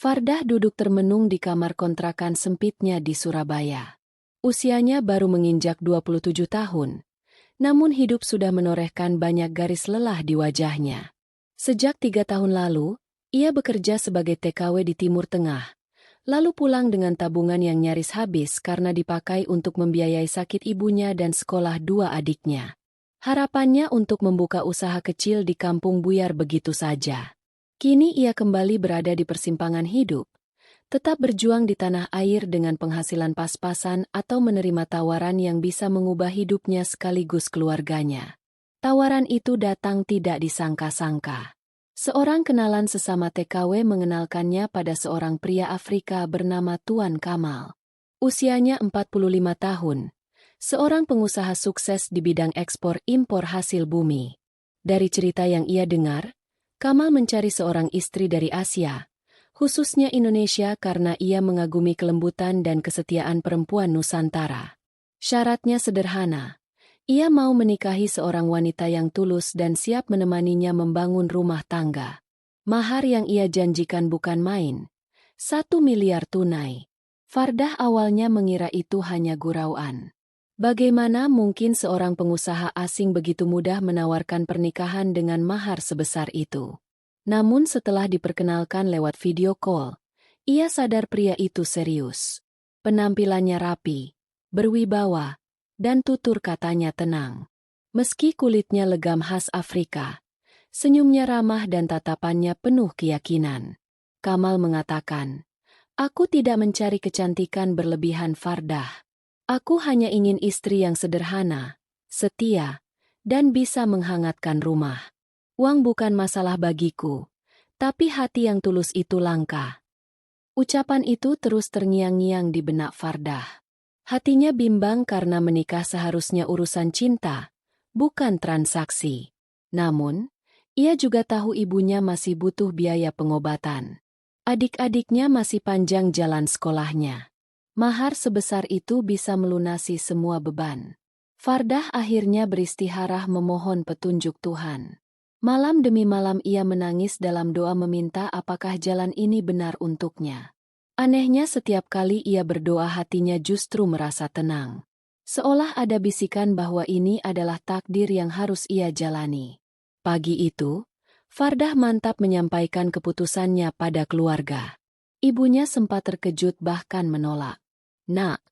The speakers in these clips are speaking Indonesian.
Fardah duduk termenung di kamar kontrakan sempitnya di Surabaya. Usianya baru menginjak 27 tahun, namun hidup sudah menorehkan banyak garis lelah di wajahnya. Sejak 3 tahun lalu, ia bekerja sebagai TKW di Timur Tengah, lalu pulang dengan tabungan yang nyaris habis karena dipakai untuk membiayai sakit ibunya dan sekolah 2 adiknya. Harapannya untuk membuka usaha kecil di kampung buyar begitu saja. Kini ia kembali berada di persimpangan hidup, tetap berjuang di tanah air dengan penghasilan pas-pasan atau menerima tawaran yang bisa mengubah hidupnya sekaligus keluarganya. Tawaran itu datang tidak disangka-sangka. Seorang kenalan sesama TKW mengenalkannya pada seorang pria Afrika bernama Tuan Kamal. Usianya 45 tahun, seorang pengusaha sukses di bidang ekspor-impor hasil bumi. Dari cerita yang ia dengar, Kamal mencari seorang istri dari Asia, khususnya Indonesia karena ia mengagumi kelembutan dan kesetiaan perempuan Nusantara. Syaratnya sederhana. Ia mau menikahi seorang wanita yang tulus dan siap menemaninya membangun rumah tangga. Mahar yang ia janjikan bukan main. 1 miliar tunai. Fardah awalnya mengira itu hanya gurauan. Bagaimana mungkin seorang pengusaha asing begitu mudah menawarkan pernikahan dengan mahar sebesar itu? Namun setelah diperkenalkan lewat video call, ia sadar pria itu serius. Penampilannya rapi, berwibawa, dan tutur katanya tenang. Meski kulitnya legam khas Afrika, senyumnya ramah dan tatapannya penuh keyakinan. Kamal mengatakan, "Aku tidak mencari kecantikan berlebihan, Fardah. Aku hanya ingin istri yang sederhana, setia, dan bisa menghangatkan rumah. Uang bukan masalah bagiku, tapi hati yang tulus itu langka." Ucapan itu terus terngiang-ngiang di benak Fardah. Hatinya bimbang karena menikah seharusnya urusan cinta, bukan transaksi. Namun, ia juga tahu ibunya masih butuh biaya pengobatan. Adik-adiknya masih panjang jalan sekolahnya. Mahar sebesar itu bisa melunasi semua beban. Fardah akhirnya beristiharah memohon petunjuk Tuhan. Malam demi malam ia menangis dalam doa meminta apakah jalan ini benar untuknya. Anehnya setiap kali ia berdoa hatinya justru merasa tenang. Seolah ada bisikan bahwa ini adalah takdir yang harus ia jalani. Pagi itu, Fardah mantap menyampaikan keputusannya pada keluarga. Ibunya sempat terkejut bahkan menolak. "Nak,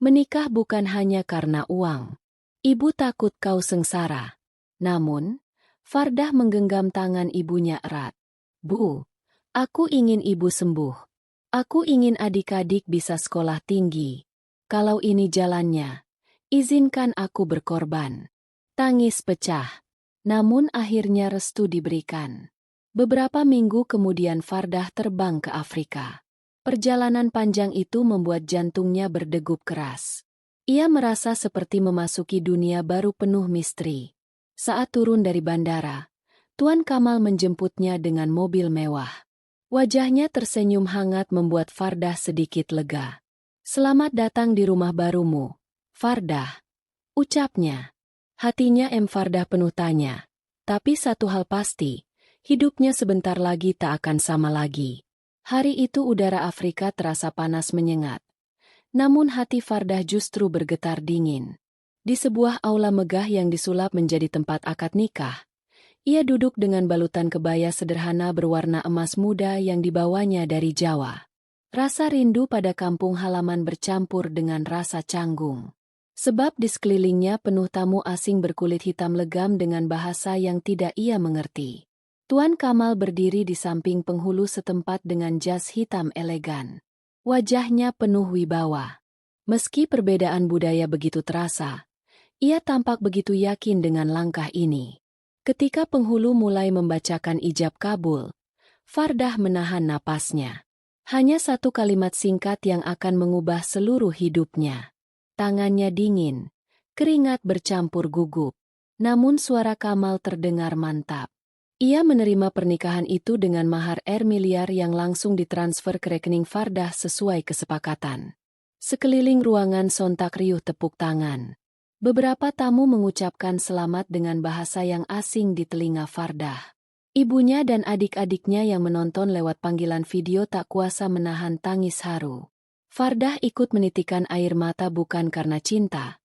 menikah bukan hanya karena uang. Ibu takut kau sengsara." Namun, Fardah menggenggam tangan ibunya erat. "Bu, aku ingin ibu sembuh. Aku ingin adik-adik bisa sekolah tinggi. Kalau ini jalannya, izinkan aku berkorban." Tangis pecah. Namun akhirnya restu diberikan. Beberapa minggu kemudian Fardah terbang ke Afrika. Perjalanan panjang itu membuat jantungnya berdegup keras. Ia merasa seperti memasuki dunia baru penuh misteri. Saat turun dari bandara, Tuan Kamal menjemputnya dengan mobil mewah. Wajahnya tersenyum hangat membuat Fardah sedikit lega. "Selamat datang di rumah barumu, Fardah," ucapnya. Hatinya Fardah penuh tanya. Tapi satu hal pasti, hidupnya sebentar lagi tak akan sama lagi. Hari itu udara Afrika terasa panas menyengat. Namun hati Fardah justru bergetar dingin. Di sebuah aula megah yang disulap menjadi tempat akad nikah, ia duduk dengan balutan kebaya sederhana berwarna emas muda yang dibawanya dari Jawa. Rasa rindu pada kampung halaman bercampur dengan rasa canggung. Sebab di sekelilingnya penuh tamu asing berkulit hitam legam dengan bahasa yang tidak ia mengerti. Tuan Kamal berdiri di samping penghulu setempat dengan jas hitam elegan. Wajahnya penuh wibawa. Meski perbedaan budaya begitu terasa, ia tampak begitu yakin dengan langkah ini. Ketika penghulu mulai membacakan ijab kabul, Fardah menahan napasnya. Hanya satu kalimat singkat yang akan mengubah seluruh hidupnya. Tangannya dingin, keringat bercampur gugup. Namun suara Kamal terdengar mantap. Ia menerima pernikahan itu dengan mahar miliar yang langsung ditransfer ke rekening Fardah sesuai kesepakatan. Sekeliling ruangan sontak riuh tepuk tangan. Beberapa tamu mengucapkan selamat dengan bahasa yang asing di telinga Fardah. Ibunya dan adik-adiknya yang menonton lewat panggilan video tak kuasa menahan tangis haru. Fardah ikut menitikan air mata bukan karena cinta,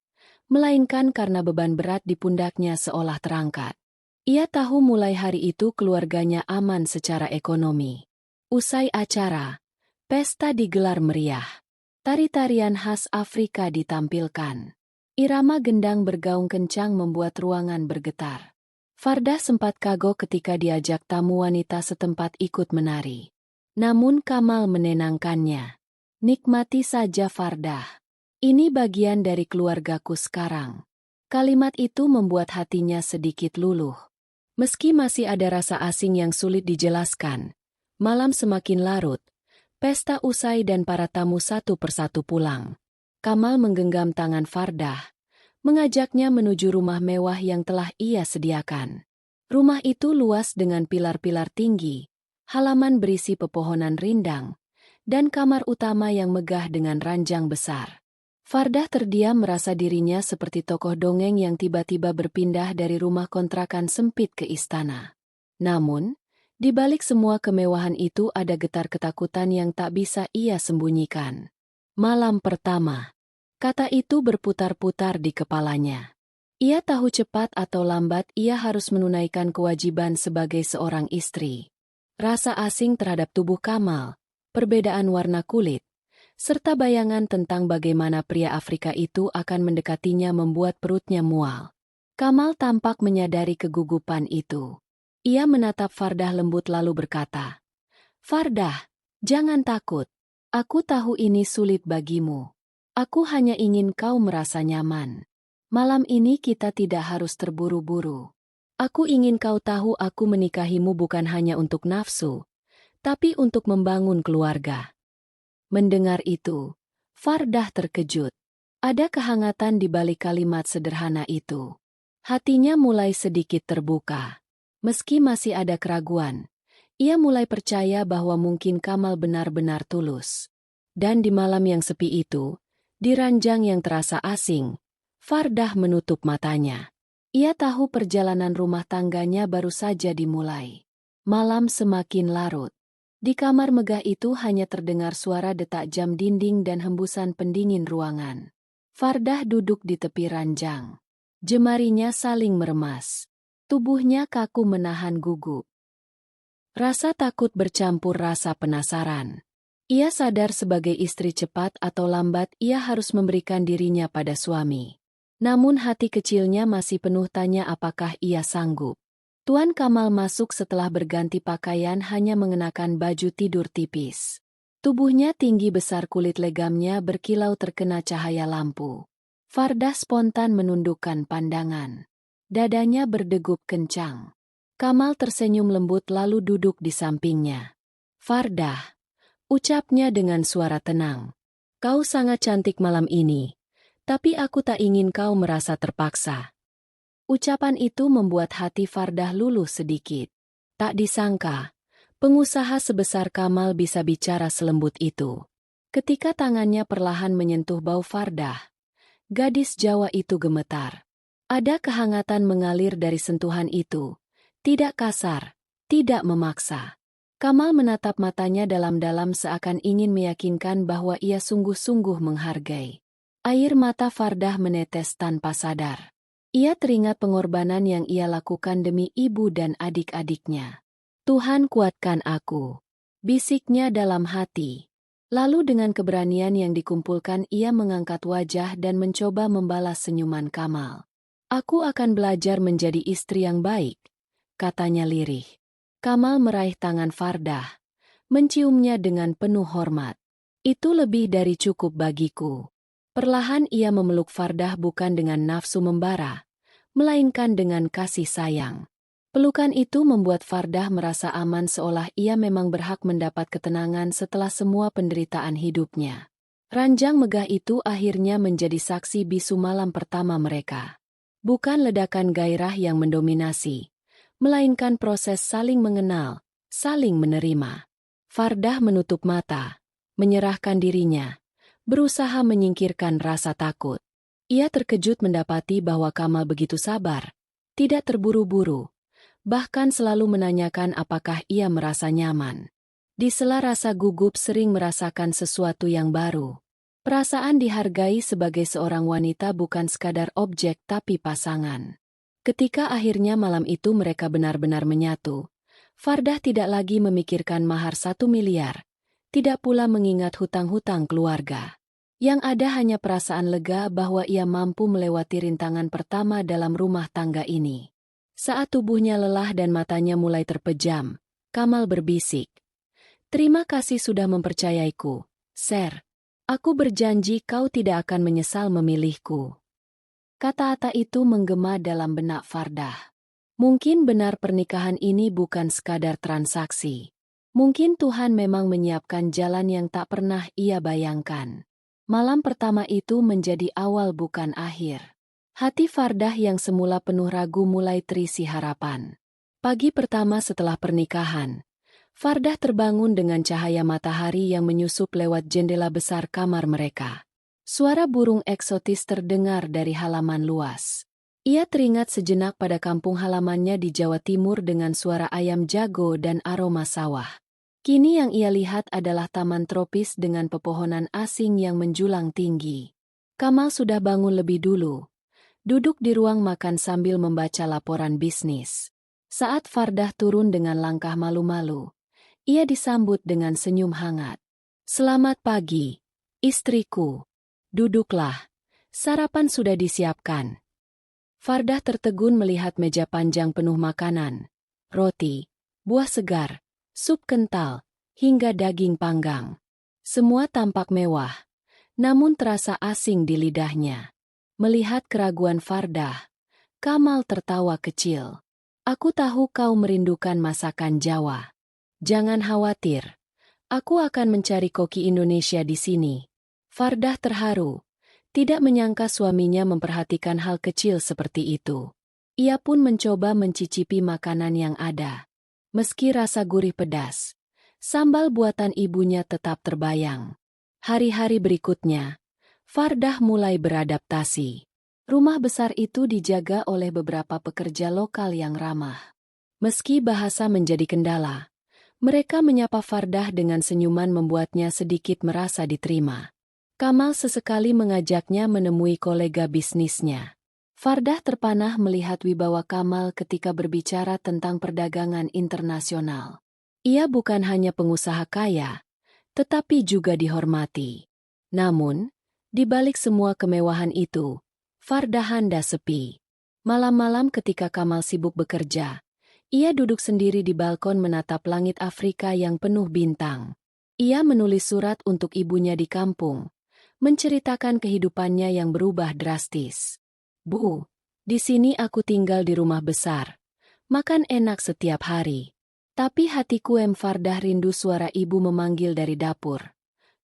melainkan karena beban berat di pundaknya seolah terangkat. Ia tahu mulai hari itu keluarganya aman secara ekonomi. Usai acara, pesta digelar meriah. Tari-tarian khas Afrika ditampilkan. Irama gendang bergaung kencang membuat ruangan bergetar. Fardah sempat kagok ketika diajak tamu wanita setempat ikut menari. Namun Kamal menenangkannya. Nikmati saja Fardah. Ini bagian dari keluargaku sekarang. Kalimat itu membuat hatinya sedikit luluh. Meski masih ada rasa asing yang sulit dijelaskan, malam semakin larut, pesta usai dan para tamu satu persatu pulang. Kamal menggenggam tangan Fardah, mengajaknya menuju rumah mewah yang telah ia sediakan. Rumah itu luas dengan pilar-pilar tinggi, halaman berisi pepohonan rindang, dan kamar utama yang megah dengan ranjang besar. Fardah terdiam merasa dirinya seperti tokoh dongeng yang tiba-tiba berpindah dari rumah kontrakan sempit ke istana. Namun, di balik semua kemewahan itu ada getar ketakutan yang tak bisa ia sembunyikan. Malam pertama. Kata itu berputar-putar di kepalanya. Ia tahu cepat atau lambat ia harus menunaikan kewajiban sebagai seorang istri. Rasa asing terhadap tubuh Kamal, perbedaan warna kulit, serta bayangan tentang bagaimana pria Afrika itu akan mendekatinya membuat perutnya mual. Kamal tampak menyadari kegugupan itu. Ia menatap Fardah lembut lalu berkata, "Fardah, jangan takut. Aku tahu ini sulit bagimu. Aku hanya ingin kau merasa nyaman. Malam ini kita tidak harus terburu-buru. Aku ingin kau tahu aku menikahimu bukan hanya untuk nafsu, tapi untuk membangun keluarga." Mendengar itu, Fardah terkejut. Ada kehangatan di balik kalimat sederhana itu. Hatinya mulai sedikit terbuka. Meski masih ada keraguan, ia mulai percaya bahwa mungkin Kamal benar-benar tulus. Dan di malam yang sepi itu, di ranjang yang terasa asing, Fardah menutup matanya. Ia tahu perjalanan rumah tangganya baru saja dimulai. Malam semakin larut. Di kamar megah itu hanya terdengar suara detak jam dinding dan hembusan pendingin ruangan. Fardah duduk di tepi ranjang. Jemarinya saling meremas. Tubuhnya kaku menahan gugup. Rasa takut bercampur rasa penasaran. Ia sadar sebagai istri cepat atau lambat ia harus memberikan dirinya pada suami. Namun hati kecilnya masih penuh tanya apakah ia sanggup. Tuan Kamal masuk setelah berganti pakaian hanya mengenakan baju tidur tipis. Tubuhnya tinggi besar kulit legamnya berkilau terkena cahaya lampu. Fardah spontan menundukkan pandangan. Dadanya berdegup kencang. Kamal tersenyum lembut lalu duduk di sampingnya. "Fardah," ucapnya dengan suara tenang. "Kau sangat cantik malam ini, tapi aku tak ingin kau merasa terpaksa." Ucapan itu membuat hati Fardah luluh sedikit. Tak disangka, pengusaha sebesar Kamal bisa bicara selembut itu. Ketika tangannya perlahan menyentuh bau Fardah, gadis Jawa itu gemetar. Ada kehangatan mengalir dari sentuhan itu. Tidak kasar, tidak memaksa. Kamal menatap matanya dalam-dalam seakan ingin meyakinkan bahwa ia sungguh-sungguh menghargai. Air mata Fardah menetes tanpa sadar. Ia teringat pengorbanan yang ia lakukan demi ibu dan adik-adiknya. "Tuhan kuatkan aku," bisiknya dalam hati. Lalu dengan keberanian yang dikumpulkan ia mengangkat wajah dan mencoba membalas senyuman Kamal. "Aku akan belajar menjadi istri yang baik," katanya lirih. Kamal meraih tangan Fardah, menciumnya dengan penuh hormat. "Itu lebih dari cukup bagiku." Perlahan ia memeluk Fardah bukan dengan nafsu membara, melainkan dengan kasih sayang. Pelukan itu membuat Fardah merasa aman seolah ia memang berhak mendapat ketenangan setelah semua penderitaan hidupnya. Ranjang megah itu akhirnya menjadi saksi bisu malam pertama mereka. Bukan ledakan gairah yang mendominasi, melainkan proses saling mengenal, saling menerima. Fardah menutup mata, menyerahkan dirinya, berusaha menyingkirkan rasa takut. Ia terkejut mendapati bahwa Kamal begitu sabar, tidak terburu-buru, Bahkan selalu menanyakan apakah ia merasa nyaman. Di sela rasa gugup sering merasakan sesuatu yang baru. Perasaan dihargai sebagai seorang wanita bukan sekadar objek tapi pasangan. Ketika akhirnya malam itu mereka benar-benar menyatu, Fardah tidak lagi memikirkan mahar 1 miliar, tidak pula mengingat hutang-hutang keluarga. Yang ada hanya perasaan lega bahwa ia mampu melewati rintangan pertama dalam rumah tangga ini. Saat tubuhnya lelah dan matanya mulai terpejam, Kamal berbisik. "Terima kasih sudah mempercayaiku, Sir. Aku berjanji kau tidak akan menyesal memilihku." Kata-kata itu menggema dalam benak Fardah. Mungkin benar pernikahan ini bukan sekadar transaksi. Mungkin Tuhan memang menyiapkan jalan yang tak pernah ia bayangkan. Malam pertama itu menjadi awal bukan akhir. Hati Fardah yang semula penuh ragu mulai terisi harapan. Pagi pertama setelah pernikahan, Fardah terbangun dengan cahaya matahari yang menyusup lewat jendela besar kamar mereka. Suara burung eksotis terdengar dari halaman luas. Ia teringat sejenak pada kampung halamannya di Jawa Timur dengan suara ayam jago dan aroma sawah. Kini yang ia lihat adalah taman tropis dengan pepohonan asing yang menjulang tinggi. Kamal sudah bangun lebih dulu. Duduk di ruang makan sambil membaca laporan bisnis. Saat Fardah turun dengan langkah malu-malu, ia disambut dengan senyum hangat. "Selamat pagi, istriku. Duduklah. Sarapan sudah disiapkan." Fardah tertegun melihat meja panjang penuh makanan, roti, buah segar, sup kental, hingga daging panggang. Semua tampak mewah, namun terasa asing di lidahnya. Melihat keraguan Fardah, Kamal tertawa kecil. "Aku tahu kau merindukan masakan Jawa. Jangan khawatir, aku akan mencari koki Indonesia di sini." Fardah terharu, tidak menyangka suaminya memperhatikan hal kecil seperti itu. Ia pun mencoba mencicipi makanan yang ada. Meski rasa gurih pedas, sambal buatan ibunya tetap terbayang. Hari-hari berikutnya, Fardah mulai beradaptasi. Rumah besar itu dijaga oleh beberapa pekerja lokal yang ramah. Meski bahasa menjadi kendala, mereka menyapa Fardah dengan senyuman membuatnya sedikit merasa diterima. Kamal sesekali mengajaknya menemui kolega bisnisnya. Fardah terpanah melihat wibawa Kamal ketika berbicara tentang perdagangan internasional. Ia bukan hanya pengusaha kaya, tetapi juga dihormati. Namun, di balik semua kemewahan itu, Fardah handa sepi. Malam-malam ketika Kamal sibuk bekerja, ia duduk sendiri di balkon menatap langit Afrika yang penuh bintang. Ia menulis surat untuk ibunya di kampung, menceritakan kehidupannya yang berubah drastis. "Bu, di sini aku tinggal di rumah besar, makan enak setiap hari. Tapi hatiku Fardah rindu suara ibu memanggil dari dapur."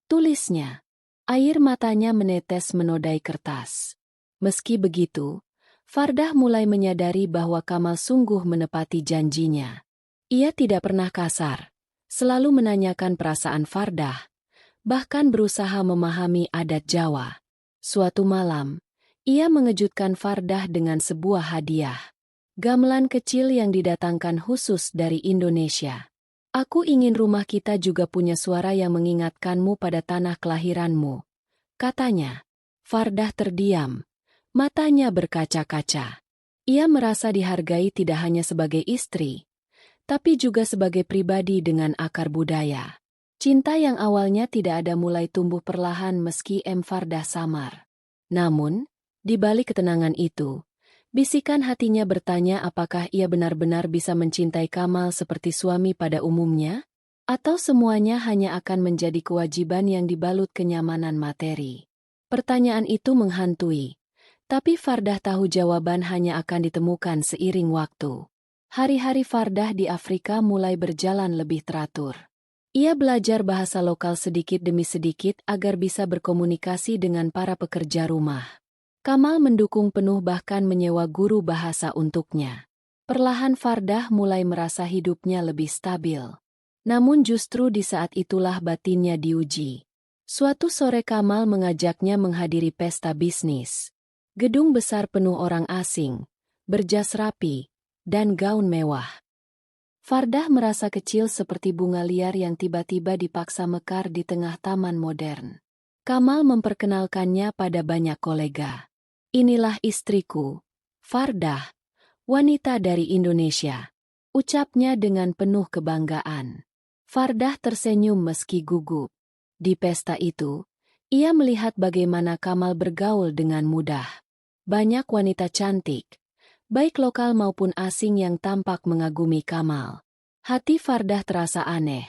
Tulisnya. Air matanya menetes menodai kertas. Meski begitu, Fardah mulai menyadari bahwa Kamal sungguh menepati janjinya. Ia tidak pernah kasar, selalu menanyakan perasaan Fardah, bahkan berusaha memahami adat Jawa. Suatu malam, ia mengejutkan Fardah dengan sebuah hadiah. Gamelan kecil yang didatangkan khusus dari Indonesia. "Aku ingin rumah kita juga punya suara yang mengingatkanmu pada tanah kelahiranmu," katanya. Fardah terdiam, matanya berkaca-kaca. Ia merasa dihargai tidak hanya sebagai istri, tapi juga sebagai pribadi dengan akar budaya. Cinta yang awalnya tidak ada mulai tumbuh perlahan meski Fardah samar. Namun, di balik ketenangan itu, bisikan hatinya bertanya apakah ia benar-benar bisa mencintai Kamal seperti suami pada umumnya, atau semuanya hanya akan menjadi kewajiban yang dibalut kenyamanan materi. Pertanyaan itu menghantui, tapi Fardah tahu jawaban hanya akan ditemukan seiring waktu. Hari-hari Fardah di Afrika mulai berjalan lebih teratur. Ia belajar bahasa lokal sedikit demi sedikit agar bisa berkomunikasi dengan para pekerja rumah. Kamal mendukung penuh bahkan menyewa guru bahasa untuknya. Perlahan Fardah mulai merasa hidupnya lebih stabil. Namun justru di saat itulah batinnya diuji. Suatu sore Kamal mengajaknya menghadiri pesta bisnis. Gedung besar penuh orang asing, berjas rapi, dan gaun mewah. Fardah merasa kecil seperti bunga liar yang tiba-tiba dipaksa mekar di tengah taman modern. Kamal memperkenalkannya pada banyak kolega. "Inilah istriku, Fardah, wanita dari Indonesia," ucapnya dengan penuh kebanggaan. Fardah tersenyum meski gugup. Di pesta itu, ia melihat bagaimana Kamal bergaul dengan mudah. Banyak wanita cantik, baik lokal maupun asing yang tampak mengagumi Kamal. Hati Fardah terasa aneh.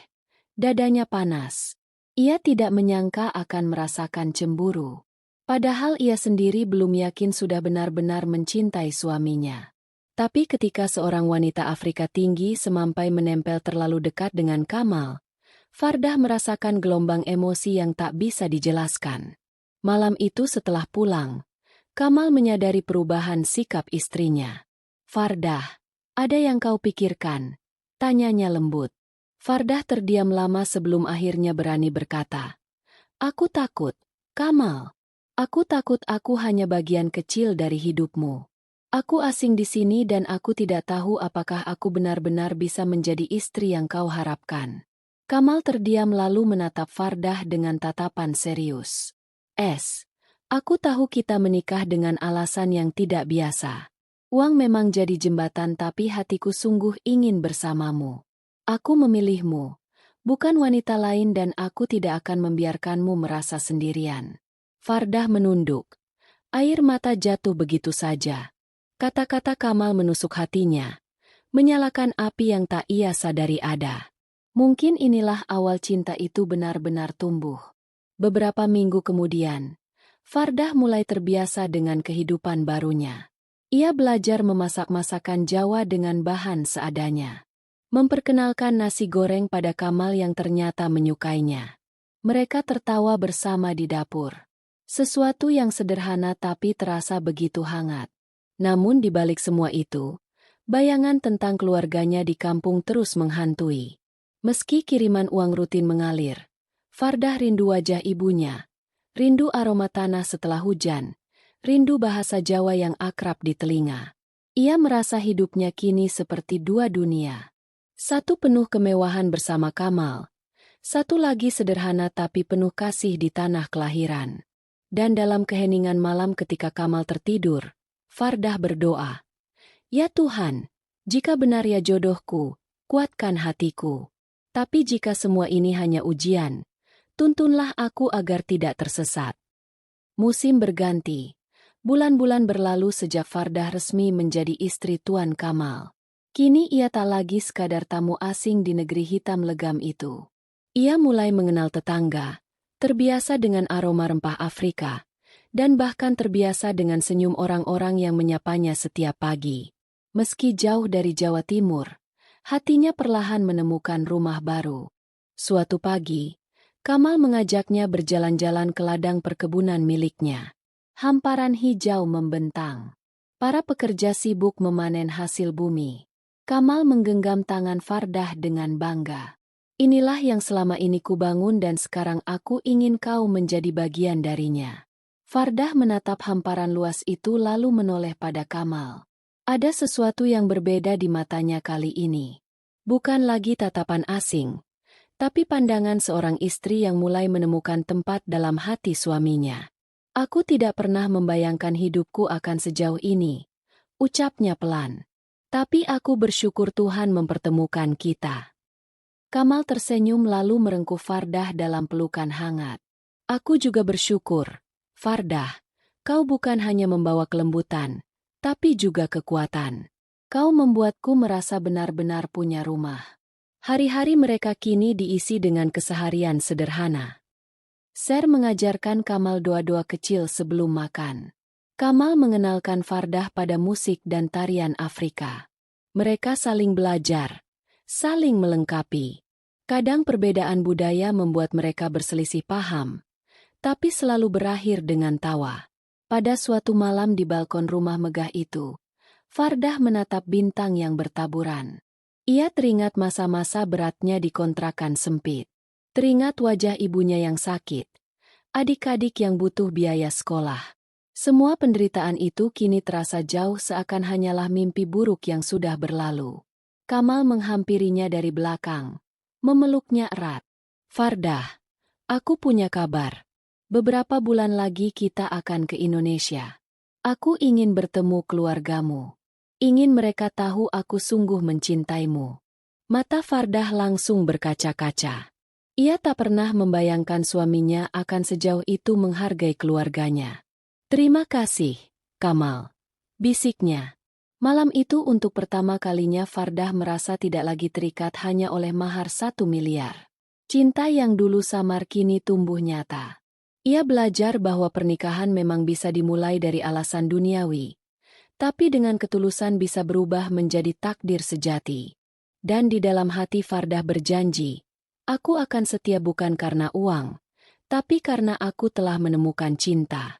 Dadanya panas. Ia tidak menyangka akan merasakan cemburu. Padahal ia sendiri belum yakin sudah benar-benar mencintai suaminya. Tapi ketika seorang wanita Afrika tinggi semampai menempel terlalu dekat dengan Kamal, Fardah merasakan gelombang emosi yang tak bisa dijelaskan. Malam itu setelah pulang, Kamal menyadari perubahan sikap istrinya. "Fardah, ada yang kau pikirkan?" tanyanya lembut. Fardah terdiam lama sebelum akhirnya berani berkata, "Aku takut, Kamal. Aku takut aku hanya bagian kecil dari hidupmu. Aku asing di sini dan aku tidak tahu apakah aku benar-benar bisa menjadi istri yang kau harapkan." Kamal terdiam lalu menatap Fardah dengan tatapan serius. Aku tahu kita menikah dengan alasan yang tidak biasa. Uang memang jadi jembatan tapi hatiku sungguh ingin bersamamu. Aku memilihmu, bukan wanita lain dan aku tidak akan membiarkanmu merasa sendirian." Fardah menunduk. Air mata jatuh begitu saja. Kata-kata Kamal menusuk hatinya, menyalakan api yang tak ia sadari ada. Mungkin inilah awal cinta itu benar-benar tumbuh. Beberapa minggu kemudian, Fardah mulai terbiasa dengan kehidupan barunya. Ia belajar memasak masakan Jawa dengan bahan seadanya. Memperkenalkan nasi goreng pada Kamal yang ternyata menyukainya. Mereka tertawa bersama di dapur. Sesuatu yang sederhana tapi terasa begitu hangat. Namun di balik semua itu, bayangan tentang keluarganya di kampung terus menghantui. Meski kiriman uang rutin mengalir, Fardah rindu wajah ibunya, rindu aroma tanah setelah hujan, rindu bahasa Jawa yang akrab di telinga. Ia merasa hidupnya kini seperti dua dunia. Satu penuh kemewahan bersama Kamal, satu lagi sederhana tapi penuh kasih di tanah kelahiran. Dan dalam keheningan malam ketika Kamal tertidur, Fardah berdoa, "Ya Tuhan, jika benar ya jodohku, kuatkan hatiku. Tapi jika semua ini hanya ujian, tuntunlah aku agar tidak tersesat." Musim berganti. Bulan-bulan berlalu sejak Fardah resmi menjadi istri Tuan Kamal. Kini ia tak lagi sekadar tamu asing di negeri hitam legam itu. Ia mulai mengenal tetangga, terbiasa dengan aroma rempah Afrika, dan bahkan terbiasa dengan senyum orang-orang yang menyapanya setiap pagi. Meski jauh dari Jawa Timur, hatinya perlahan menemukan rumah baru. Suatu pagi, Kamal mengajaknya berjalan-jalan ke ladang perkebunan miliknya. Hamparan hijau membentang. Para pekerja sibuk memanen hasil bumi. Kamal menggenggam tangan Fardah dengan bangga. "Inilah yang selama ini kubangun dan sekarang aku ingin kau menjadi bagian darinya." Fardah menatap hamparan luas itu lalu menoleh pada Kamal. Ada sesuatu yang berbeda di matanya kali ini. Bukan lagi tatapan asing, tapi pandangan seorang istri yang mulai menemukan tempat dalam hati suaminya. "Aku tidak pernah membayangkan hidupku akan sejauh ini," ucapnya pelan. "Tapi aku bersyukur Tuhan mempertemukan kita." Kamal tersenyum lalu merengkuh Fardah dalam pelukan hangat. "Aku juga bersyukur, Fardah. Kau bukan hanya membawa kelembutan, tapi juga kekuatan. Kau membuatku merasa benar-benar punya rumah." Hari-hari mereka kini diisi dengan keseharian sederhana. Ser mengajarkan Kamal doa-doa kecil sebelum makan. Kamal mengenalkan Fardah pada musik dan tarian Afrika. Mereka saling belajar, saling melengkapi. Kadang perbedaan budaya membuat mereka berselisih paham, tapi selalu berakhir dengan tawa. Pada suatu malam di balkon rumah megah itu, Fardah menatap bintang yang bertaburan. Ia teringat masa-masa beratnya di kontrakan sempit. Teringat wajah ibunya yang sakit, adik-adik yang butuh biaya sekolah. Semua penderitaan itu kini terasa jauh seakan hanyalah mimpi buruk yang sudah berlalu. Kamal menghampirinya dari belakang, memeluknya erat. Fardah, aku punya kabar. Beberapa bulan lagi kita akan ke Indonesia. Aku ingin bertemu keluargamu. Ingin mereka tahu aku sungguh mencintaimu. Mata Fardah langsung berkaca-kaca. Ia tak pernah membayangkan suaminya akan sejauh itu menghargai keluarganya. Terima kasih, Kamal. Bisiknya. Malam itu untuk pertama kalinya Fardah merasa tidak lagi terikat hanya oleh mahar 1 miliar. Cinta yang dulu samar kini tumbuh nyata. Ia belajar bahwa pernikahan memang bisa dimulai dari alasan duniawi, tapi dengan ketulusan bisa berubah menjadi takdir sejati. Dan di dalam hati Fardah berjanji, aku akan setia bukan karena uang, tapi karena aku telah menemukan cinta.